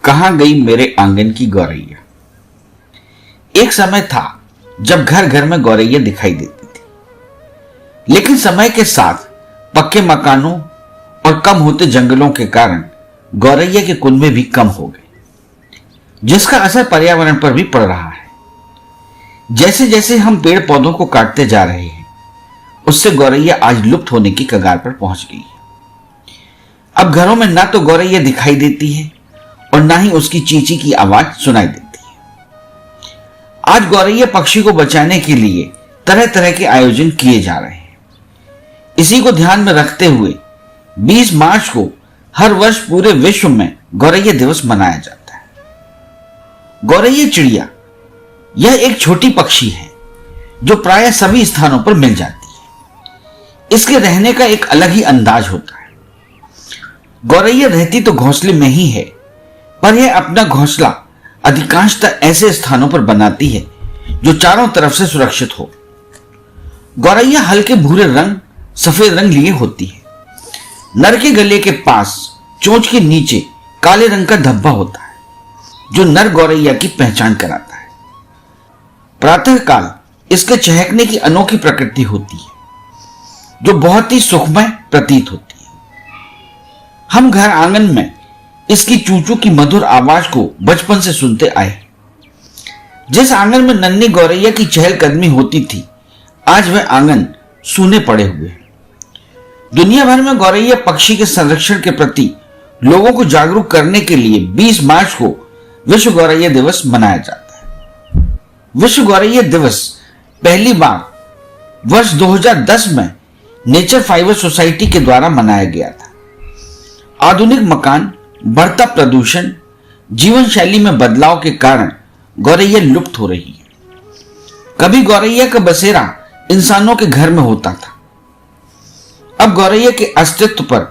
कहां गई मेरे आंगन की गौरैया। एक समय था जब घर घर में गौरैया दिखाई देती थी, लेकिन समय के साथ पक्के मकानों और कम होते जंगलों के कारण गौरैया के कुनबे भी कम हो गए, जिसका असर पर्यावरण पर भी पड़ रहा है। जैसे जैसे हम पेड़ पौधों को काटते जा रहे हैं, उससे गौरैया आज लुप्त होने की कगार पर पहुंच गई है। अब घरों में ना तो गौरैया दिखाई देती है और ना ही उसकी चींची की आवाज सुनाई देती है। आज गौरैया पक्षी को बचाने के लिए तरह तरह के आयोजन किए जा रहे हैं। इसी को ध्यान में रखते हुए 20 मार्च को हर वर्ष पूरे विश्व में गौरैया दिवस मनाया जाता है। गौरैया चिड़िया यह एक छोटी पक्षी है जो प्रायः सभी स्थानों पर मिल जाती है। इसके रहने का एक अलग ही अंदाज होता है। गौरैया रहती तो घोंसले में ही है, पर यह अपना घोंसला अधिकांशतः ऐसे स्थानों पर बनाती है जो चारों तरफ से सुरक्षित हो। गौरैया हल्के भूरे रंग सफेद रंग लिए होती है। नर के गले के पास चोंच के नीचे काले रंग का धब्बा होता है, जो नर गौरैया की पहचान कराता है। प्रातःकाल इसके चहकने की अनोखी प्रकृति होती है, जो बहुत ही सुखमय प्रतीत होती है। हम घर आंगन में इसकी चूचू की मधुर आवाज को बचपन से सुनते आए। जिस आंगन में नन्ही गौरैया की चहलकदमी होती थी, आज वह आंगन सूने पड़े हुए हैं। दुनिया भर में गौरैया पक्षी के संरक्षण के प्रति लोगों को जागरूक करने के लिए 20 मार्च को विश्व गौरैया दिवस मनाया जाता है। विश्व गौरैया दिवस पहली बार वर्ष 2010 में नेचर फाइबर सोसाइटी के द्वारा मनाया गया था। आधुनिक मकान, बढ़ता प्रदूषण, जीवन शैली में बदलाव के कारण गौरैया लुप्त हो रही है। कभी गौरैया का बसेरा इंसानों के घर में होता था। अब गौरैया के अस्तित्व पर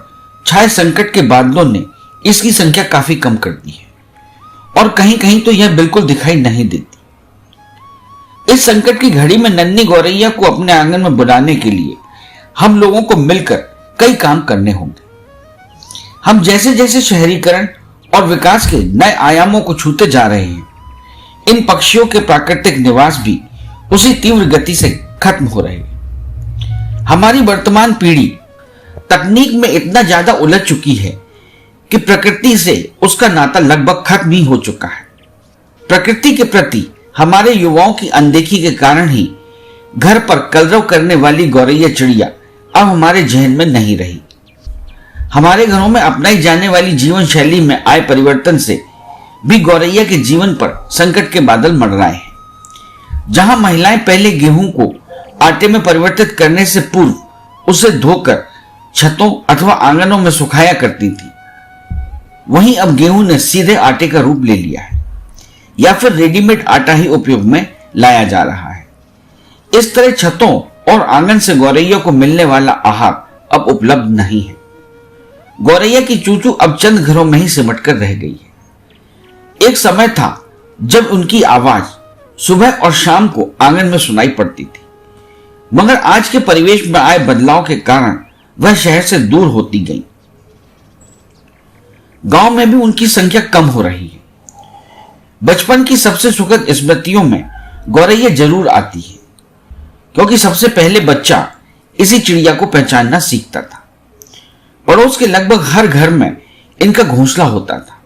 छाए संकट के बादलों ने इसकी संख्या काफी कम कर दी है और कहीं कहीं तो यह बिल्कुल दिखाई नहीं देती। इस संकट की घड़ी में नन्ही गौरैया को अपने आंगन में बुलाने के लिए हम लोगों को मिलकर कई काम करने होंगे। हम जैसे जैसे शहरीकरण और विकास के नए आयामों को छूते जा रहे हैं, इन पक्षियों के प्राकृतिक निवास भी उसी तीव्र गति से खत्म हो रहे हैं। हमारी वर्तमान पीढ़ी तकनीक में इतना ज्यादा उलझ चुकी है कि प्रकृति से उसका नाता लगभग खत्म ही हो चुका है। प्रकृति के प्रति हमारे युवाओं की अनदेखी के कारण ही घर पर कलरव करने वाली गौरैया चिड़िया अब हमारे जहन में नहीं रही। हमारे घरों में अपनाई जाने वाली जीवन शैली में आए परिवर्तन से भी गौरैया के जीवन पर संकट के बादल मंडराए हैं। जहां महिलाएं पहले गेहूं को आटे में परिवर्तित करने से पूर्व उसे धोकर छतों अथवा आंगनों में सुखाया करती थी, वहीं अब गेहूं ने सीधे आटे का रूप ले लिया है या फिर रेडीमेड आटा ही उपयोग में लाया जा रहा है। इस तरह छतों और आंगन से गौरैया को मिलने वाला आहार अब उपलब्ध नहीं है। गौरैया की चूचू अब चंद घरों में ही सिमट कर रह गई है। एक समय था जब उनकी आवाज सुबह और शाम को आंगन में सुनाई पड़ती थी, मगर आज के परिवेश में आए बदलाव के कारण वह शहर से दूर होती गई। गांव में भी उनकी संख्या कम हो रही है। बचपन की सबसे सुखद स्मृतियों में गौरैया जरूर आती है, क्योंकि सबसे पहले बच्चा इसी चिड़िया को पहचानना सीखता था। पड़ोस के लगभग हर घर में इनका घोंसला होता था।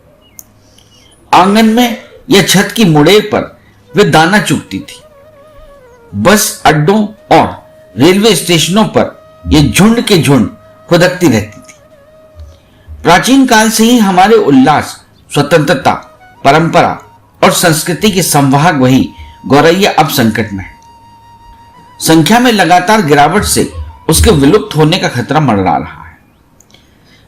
आंगन में या छत की मुड़ेर पर वे दाना चुगती थी। बस अड्डों और रेलवे स्टेशनों पर ये झुंड के झुंड खुदकती रहती थी। प्राचीन काल से ही हमारे उल्लास, स्वतंत्रता, परंपरा और संस्कृति के संवाहक वही गौरैया अब संकट में है। संख्या में लगातार गिरावट से उसके विलुप्त होने का खतरा मंडरा रहा है।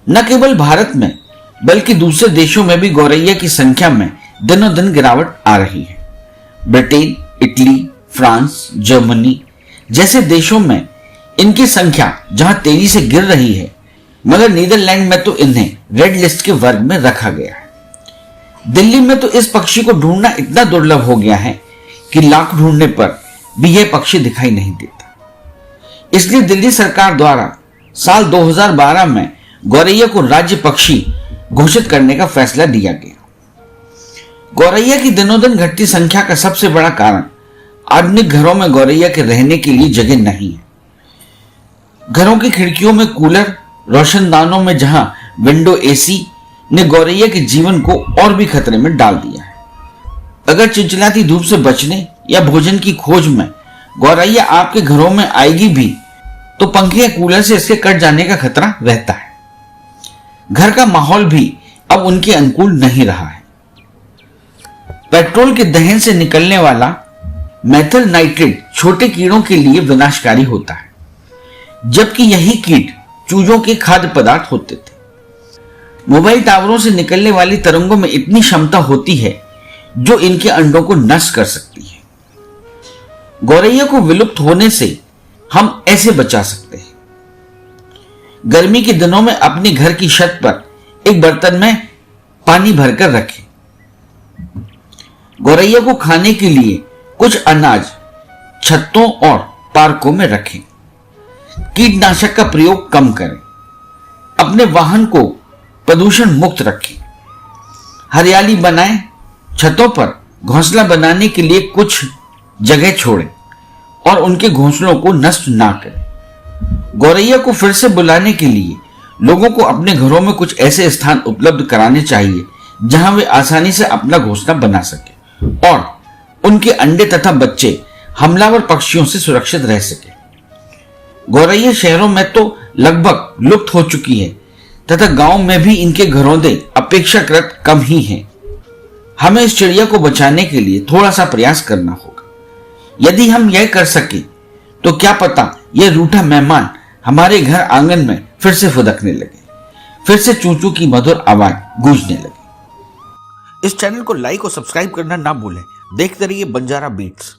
न केवल भारत में बल्कि दूसरे देशों में भी गौरैया की संख्या में दिनों दिन गिरावट आ रही है। ब्रिटेन, इटली, फ्रांस, जर्मनी जैसे देशों में इनकी संख्या जहां तेजी से गिर रही है, मगर नीदरलैंड में तो इन्हें रेड लिस्ट के वर्ग में रखा गया है। दिल्ली में तो इस पक्षी को ढूंढना इतना दुर्लभ हो गया है कि लाख ढूंढने पर भी यह पक्षी दिखाई नहीं देता। इसलिए दिल्ली सरकार द्वारा साल 2012 में गौरैया को राज्य पक्षी घोषित करने का फैसला लिया गया। गौरैया की दिनों दिन घटती संख्या का सबसे बड़ा कारण आधुनिक घरों में गौरैया के रहने के लिए जगह नहीं है। घरों की खिड़कियों में कूलर, रोशनदानों में जहां विंडो एसी ने गौरैया के जीवन को और भी खतरे में डाल दिया है। अगर चिलचिलाती धूप से बचने या भोजन की खोज में गौरैया आपके घरों में आएगी भी तो पंखे या कूलर से इसके कट जाने का खतरा रहता है। घर का माहौल भी अब उनके अनुकूल नहीं रहा है। पेट्रोल के दहन से निकलने वाला मेथिल नाइट्रेट छोटे कीड़ों के लिए विनाशकारी होता है, जबकि यही कीट चूजों के खाद्य पदार्थ होते थे। मोबाइल टावरों से निकलने वाली तरंगों में इतनी क्षमता होती है जो इनके अंडों को नष्ट कर सकती है। गौरैया को विलुप्त होने से हम ऐसे बचा सकते हैं। गर्मी के दिनों में अपने घर की छत पर एक बर्तन में पानी भरकर रखें। गौरैया को खाने के लिए कुछ अनाज छतों और पार्कों में रखें। कीटनाशक का प्रयोग कम करें। अपने वाहन को प्रदूषण मुक्त रखें। हरियाली बनाएं। छतों पर घोंसला बनाने के लिए कुछ जगह छोड़ें और उनके घोंसलों को नष्ट ना करें। गौरैया को फिर से बुलाने के लिए लोगों को अपने घरों में कुछ ऐसे स्थान उपलब्ध कराने चाहिए जहां वे आसानी से अपना घोंसला बना सके और उनके अंडे तथा बच्चे हमलावर पक्षियों से सुरक्षित रह सके। गौरैया शहरों में तो लगभग लुप्त हो चुकी है तथा गांव में भी इनके घरौंदे अपेक्षाकृत कम ही हैं। हमें इस चिड़िया को बचाने के लिए थोड़ा सा प्रयास करना होगा। यदि हम यह कर सके तो क्या पता यह रूठा मेहमान हमारे घर आंगन में फिर से फुदकने लगे, फिर से चूचू की मधुर आवाज गूंजने लगे। इस चैनल को लाइक और सब्सक्राइब करना ना भूलें। देखते रहिए बंजारा बीट्स।